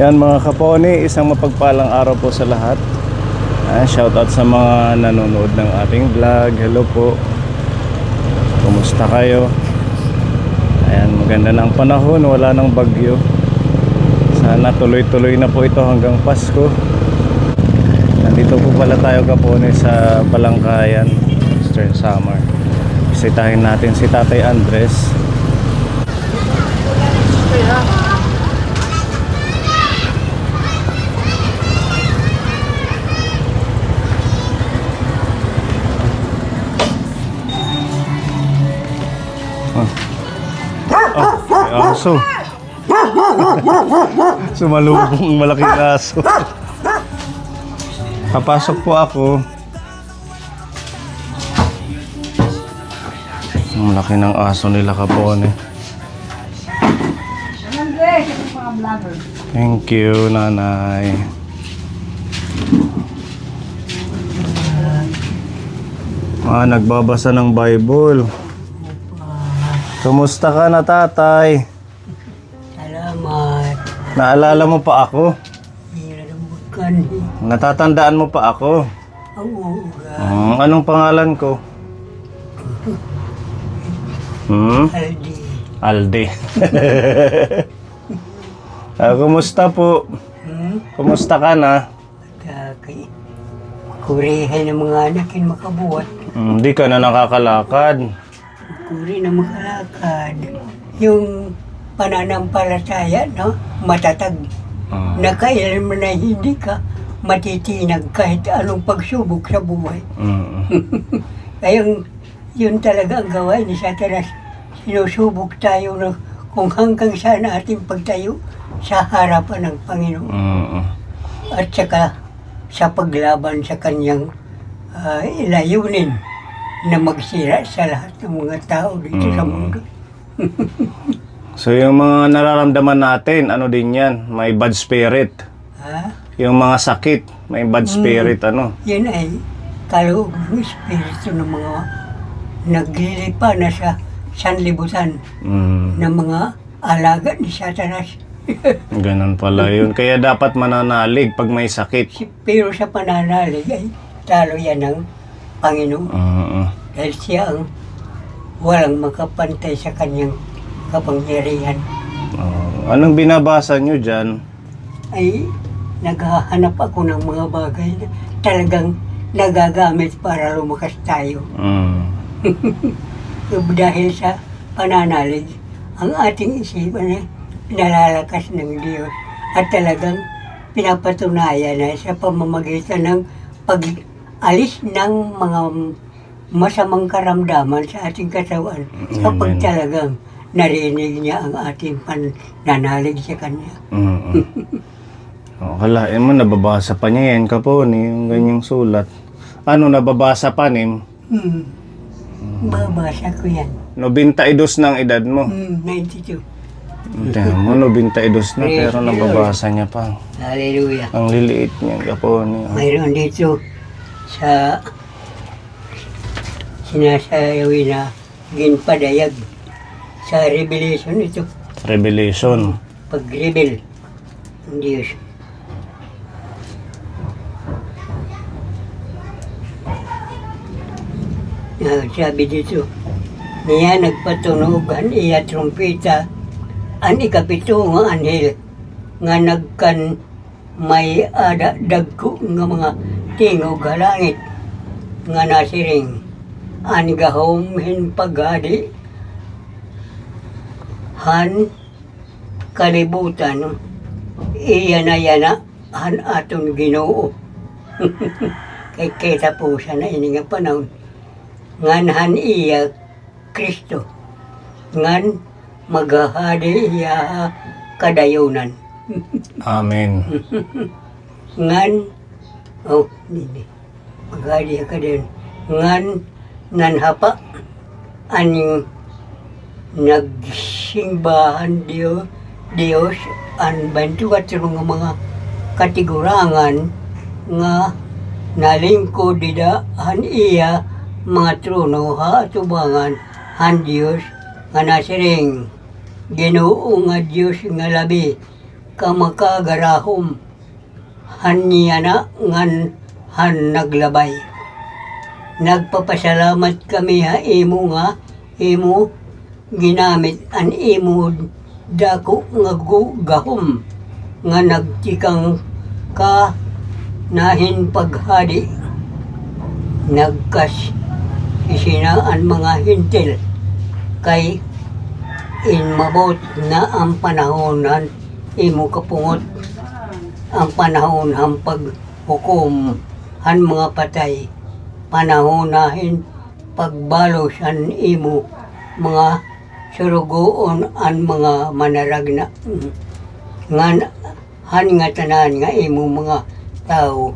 Yan mga kaponi, isang mapagpalang araw po sa lahat. Shoutout sa mga nanonood ng ating vlog. Hello po. Kumusta kayo? Ayan, maganda na ang panahon, wala nang bagyo. Sana tuloy-tuloy na po ito hanggang Pasko. Nandito po pala tayo kaponi sa Balangkayan, Eastern Samar. Bisitahin natin si Tatay Andres. May aso. Sumalubong malaking aso. Papasok po ako. Ang laki ng aso nila kapone. Thank you, nanay. Nagbabasa ng Bible. Kumusta ka na, tatay? Salamat. Naalala mo pa ako? Hiramukan. Natatandaan mo pa ako? Oo. Anong pangalan ko? Aldi. Aldi. Kumusta po? Kumusta ka na? Kay kurihan ng mga anak yung makabuhat. Hindi ka na nakakalakad. Kuri na makalakad. Yung pananampalataya, no? Matatag. Nakailan mo na hindi ka matitinag kahit anong pagsubok sa buhay. Kaya yun talaga ang gawain ni Satanas. Sinusubok tayo na kung hanggang saan ating pagtayo sa harapan ng Panginoon. At saka sa paglaban sa kanyang ilayunin na magsira sa lahat ng mga tao dito sa mundo. So yung mga nararamdaman natin, ano din yan? May bad spirit. Ha? Yung mga sakit, may bad spirit, ano? Yan ay kaloob ng espiritu ng mga naglilipa na sa sanlibutan ng mga alaga ni Satanas. Ganun pala yun. Kaya dapat mananalig pag may sakit. Pero sa pananalig ay talo yan ng Panginoon. Dahil siya ang walang makapantay sa kanyang kapangyarihan. Anong binabasa nyo dyan? Ay naghahanap ako ng mga bagay na talagang nagagamit para lumakas tayo. Dahil sa pananalig, ang ating isipan ay nalalakas ng Diyos at talagang pinapatunayan na sa pamamagitan ng pag-alis ng mga masamang karamdaman sa ating katawan kapag talagang narinig niya ang ating pananalig sa Kanya. Kalain mo, nababasa pa niya yan kaponi, yung ganyang sulat. Ano, nababasa pa nim? Babasa ko yan. 92 ng edad mo. 92. Tingnan mo, 92 na pero nababasa niya pa. Hallelujah. Ang liliit niya kaponi. Mayroon dito sa sinasayawi na ginpadayag sa Revelation ito. Revelation. Pag-rebel ng Diyos. Sabi dito, niya nagpatunugan iya trumpeta ang ikapito nga anhel nga nagkan may dagko nga mga tingog sa langit nga nasiring an gahom hin pagadi han kalibutan iya na yana han aton Ginoo. Kay kita po siya na ini nga panahon ngan han iya Kristo ngan maghahadi iya kadayunan. Amen. Ngan maghahadi iya kadayunan ngan nanhapa aning nagsimbahan Dios an 24 nga mga katigurangan nga nalingkod dida han iya mga trono ha atubangan han Dios nga nasiring Ginoo nga Dios nga labi kamakagarahom hanya na ngan han naglabay. Nagpapasalamat kami ha imo nga imo ginamit an imo dako nga gahom nga nagtikang ka nahin paghadi nagkas isinaan mga hintil kay inmabot na ang panahonan imo kapungot ang panahon ang paghukom han mga patay panahonahin pagbalos an imo mga surugoon an mga manaragna ngan han nga tanan nga imo mga tao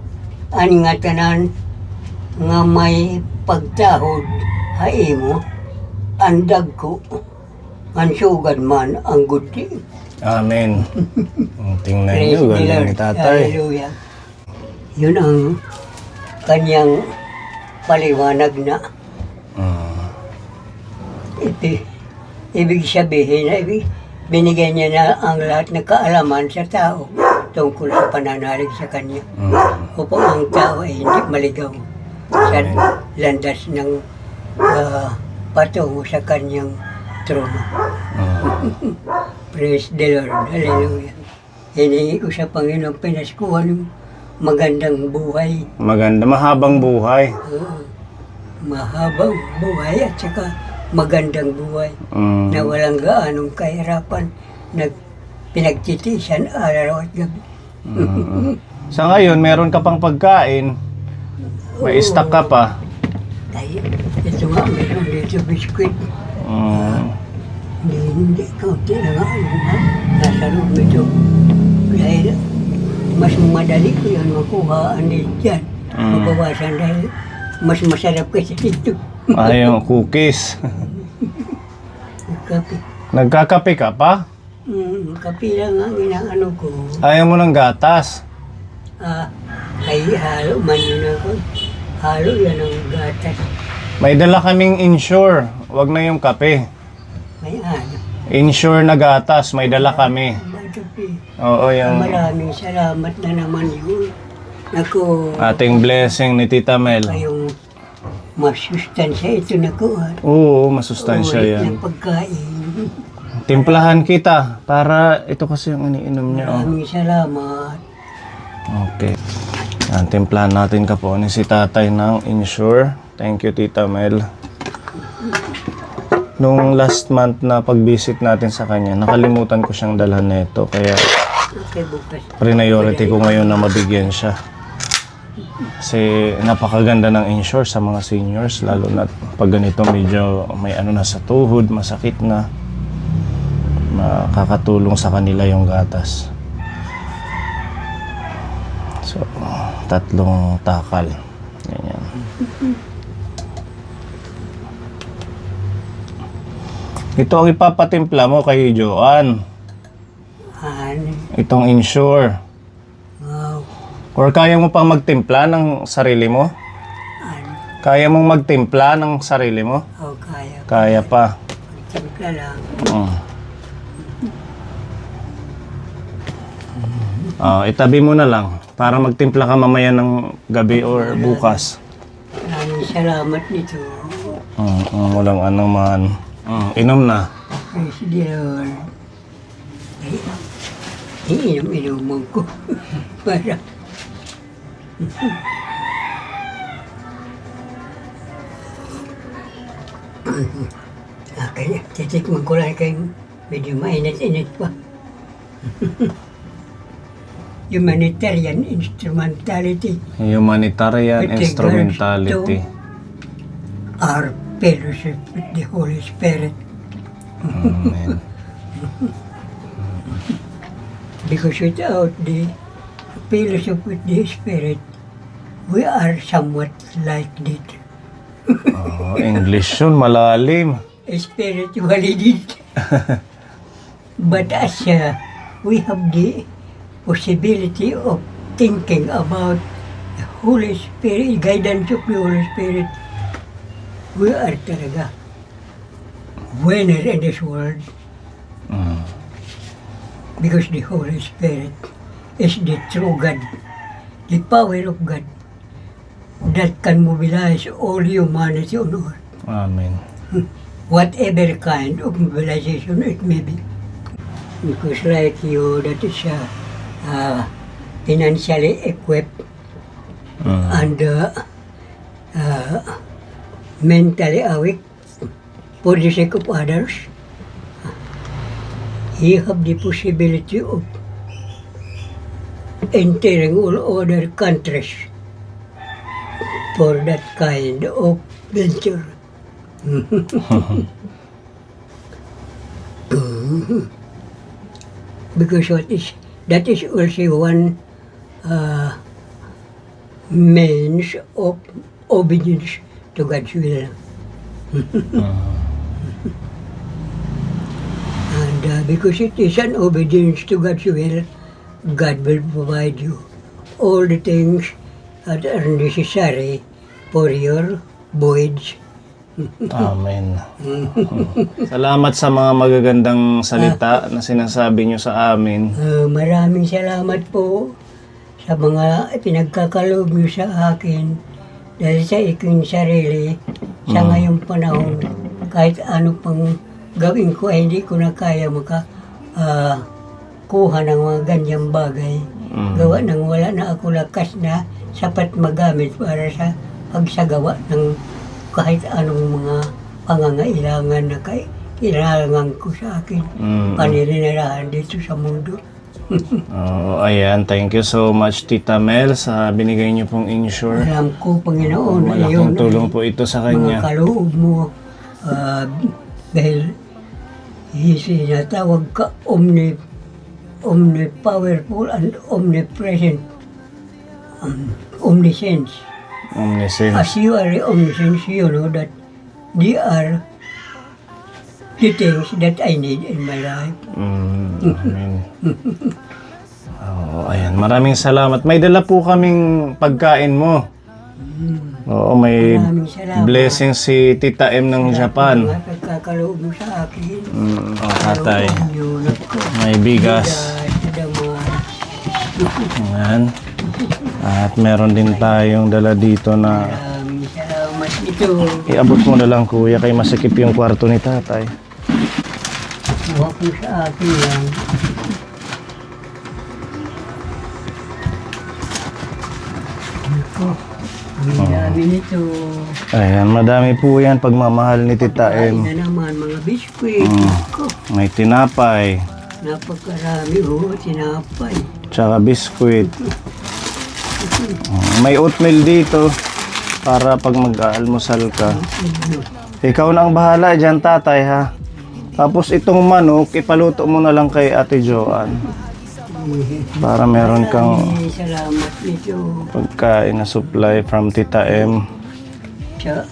an nga tanan nga may pagtahod ha imo andag ko ang sugad man ang gudi. Amen. Tingnan nyo, galing ni tatay. Hallelujah. Yun ang kanyang paliwanag na ibig sabihin na binigyan niya na ang lahat ng kaalaman sa tao tungkol sa pananalig sa kanya upang ang tao ay hindi maligaw sa landas ng patungo sa kanyang trono. Praise the Lord. Hallelujah. Hiningi ko sa Panginoon pinaskuhan ng magandang buhay. Mahabang buhay. Mahabang buhay at saka magandang buhay na walang gaanong kahirapan na pinagtitisan araw at gabi. Sa ngayon, meron ka pang pagkain. May stock ka pa. Ay, ito nga, meron dito biskuit. Hindi, kaunti na nga. Nasa loob ito. Dahil mas madali ko yan makuhaan dyan. Mabawasan dahil mas masarap kasi dito. Yung cookies. Kape. Nagkakape ka pa? Kape lang ang inaano ko. Ayaw mo ng gatas? Ay halo man yun ako. Halo yan ang gatas. May dala kaming insure. Wag na yung kape. May ano. Insure na gatas. May dala kami. May kape. Oo, yung Maraming salamat na naman yun. Naku, ating blessing ni Tita Mel. kayong masustansya ito nakuha. Oo, masustansya yan. Ng pagkain. Timplahan kita para ito kasi yung iniinom niya. Oh. Maraming salamat. Okay. Yan, timplahan natin ka po ni si tatay ng insure. Thank you, Tita Mel. Nung last month na pag-visit natin sa kanya, nakalimutan ko siyang dalhan nito. Kaya Okay, bukas. priority ko ngayon na mabigyan siya. Kasi napakaganda ng insure sa mga seniors. Lalo na pag ganito medyo may ano na sa tuhod, masakit na. Makakatulong sa kanila yung gatas. So, 3 takal. Ganyan. Ito ang ipapatimpla mo kay Joanne. Itong insure. Wow. Or kaya mo pang magtimpla ng sarili mo? Kaya mong magtimpla ng sarili mo? Oh, kaya. Kaya pa. Timpla lang. Itabi mo na lang para magtimpla ka mamaya ng gabi or bukas. Maraming salamat nito. Walang anuman. Inom na. Praise the Lord. Iinom-inuman ko. Para. Kaya titikman ko lang kayo. Medyo mainit-init pa. Humanitarian instrumentality. Humanitarian With regards instrumentality. Our fellowship with the Holy Spirit. Amen. Because without the fellowship with the Spirit, we are somewhat like it. English yun, malalim. Spiritually did. But as we have the possibility of thinking about the Holy Spirit, guidance of the Holy Spirit, we are talaga winner in this world. Because the Holy Spirit is the true God, the power of God that can mobilize all humanity on earth, Amen. whatever kind of mobilization it may be. Because like you, that is financially equipped and mentally awake for the sake of others, he have the possibility of entering all other countries for that kind of venture. Because that is also one means of obedience to God's will. And because it is an obedience to God's will, God will provide you all the things that are necessary for your voyage. Amen. Salamat sa mga magagandang salita na sinasabi nyo sa amin. Maraming salamat po sa mga pinagkakaloob niyo sa akin dahil sa aking sarili sa ngayong panahon. Kahit ano pang gawin ko ay hindi ko na kaya kuha ng mga ganyang bagay. Gawa nang wala na ako lakas na sapat magamit para sa pagsagawa ng kahit anong mga pangangailangan na kailangan ko sa akin. Paninirahan dito sa mundo. Ayan, thank you so much Tita Mel sa binigay niyo pong insure. Alam ko, Panginoon, Malaking tulong po ito sa kanya. mga kaloob mo dahil sinatawag ka omnipowerful and omnipresent, omniscience. Omniscience. As you are omniscience, you know that they are the things that I need in my life. Amen. Ayan, maraming salamat. May dala po kaming pagkain mo. Oo, may Maraming salamat. blessing si Tita M ng Japan. Mga pagkakaloob mo sa akin. Tatay. Kaloob niyo na po. May bigas. Daman. Ayan. At meron din tayong dala dito na Maraming salamat ito. iabot mo na lang kuya kay masikip yung kwarto ni tatay. Kuha ko sa akin yan. Ako, ang dami nito. Ayan, madami po yan pagmamahal ni Tita Kain M. na naman mga biskwit. Ako, May tinapay, napakarami tinapay. tsaka biskwit. May oatmeal dito para pag mag-aalmusal ka. Ikaw na ang bahala dyan tatay ha. Tapos itong manok, ipaluto mo na lang kay Ate Joanne. Para meron kang Maraming salamat nito. pagkain na supply from Tita M. Sa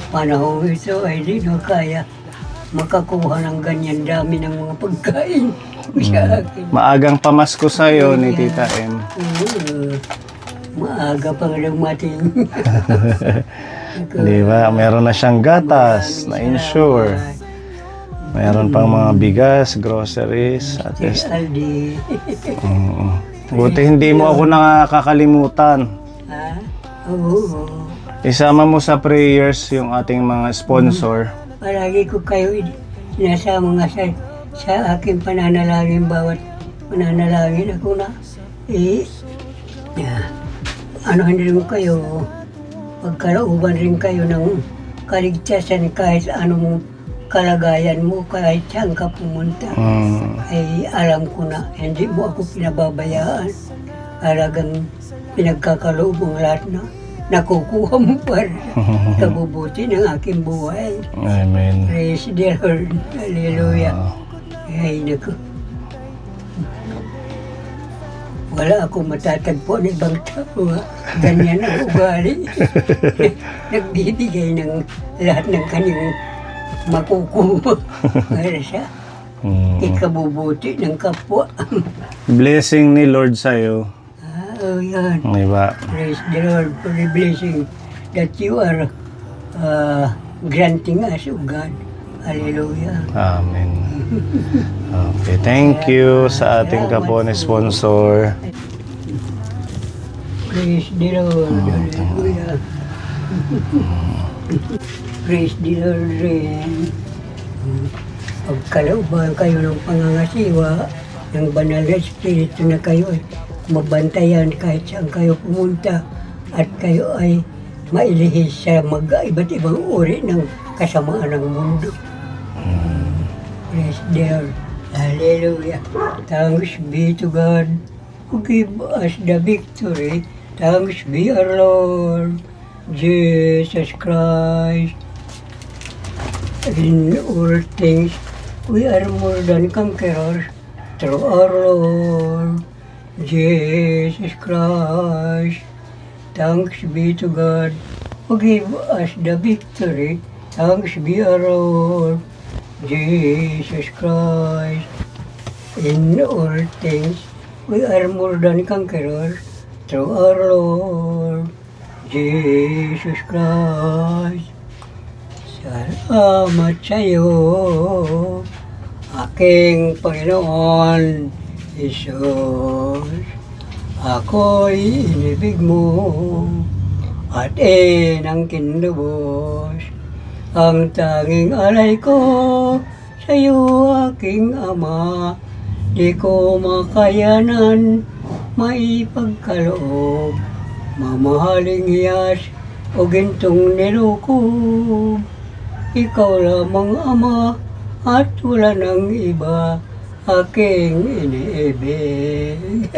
panahon ito ay di na kaya makakuha ng ganyan dami ng mga pagkain sa akin. Maagang pamasko sa'yo ni Tita M. Maaga pang lumating. Di ba? Meron na siyang gatas na insure. Meron pang mga bigas, groceries, at least. Aldi. Buti hindi mo ako nakakalimutan. Ha? Oo. Isama mo sa prayers yung ating mga sponsor. Palagi ko kayo sinasama nga sa aking pananalangin. Bawat pananalangin ako na hindi mo kayo, pagkalooban rin kayo ng kaligtasan kahit anong kalagayan mo, kahit saan ka pumunta. Ay alam ko na hindi mo ako pinababayaan. Talagang pinagkakaloob ang lahat na nakukuha mo para sa kabubuti ng aking buhay. Amen. Praise the Lord. Hallelujah. Ay, naku. Wala akong matatagpo ng ibang tao. Ganyan ang ugali. Nagbibigay ng lahat ng kanyang makukuha para sa ikabubuti ng kapwa. Blessing ni Lord sa'yo. Yan. Di ba? Praise the Lord for the blessing that you are granting us, O God. Hallelujah. Amen. Okay, thank you sa ating kapwa ni sponsor. Praise the Lord. Hallelujah. Praise the Lord rin. Pagkalooban kayo ng pangangasiwa ng banal na Espiritu na kayo ay mabantayan kahit saan kayo pumunta at kayo ay mailihis sa iba't ibang uri ng kasamaan ng mundo. Praise the Lord. Hallelujah. Thanks be to God who give us the victory. Thanks be our Lord Jesus Christ. In all things, we are more than conquerors through our Lord Jesus Christ. Thanks be to God who give us the victory. Thanks be our Lord Jesus Christ. In all things, we are more than conquerors through our Lord Jesus Christ. Salamat sa iyo, aking Panginoon Jesus. Ako'y inibig mo at inangkin lubos. Ang tanging alay ko sa iyo, aking Ama, di ko makayanan maipagkaloob. Mamahaling hiyas o gintong nilukob. Ikaw lamang Ama at wala nang iba aking iniibig.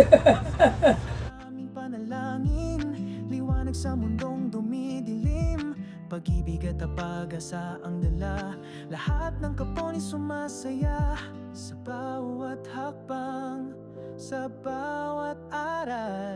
Aming panalangin, liwanag sa mundong dumidilim. Pag-ibig at pag-asa ang dala. Lahat ng kapon ay sumasaya sa bawat hakbang, sa bawat aral.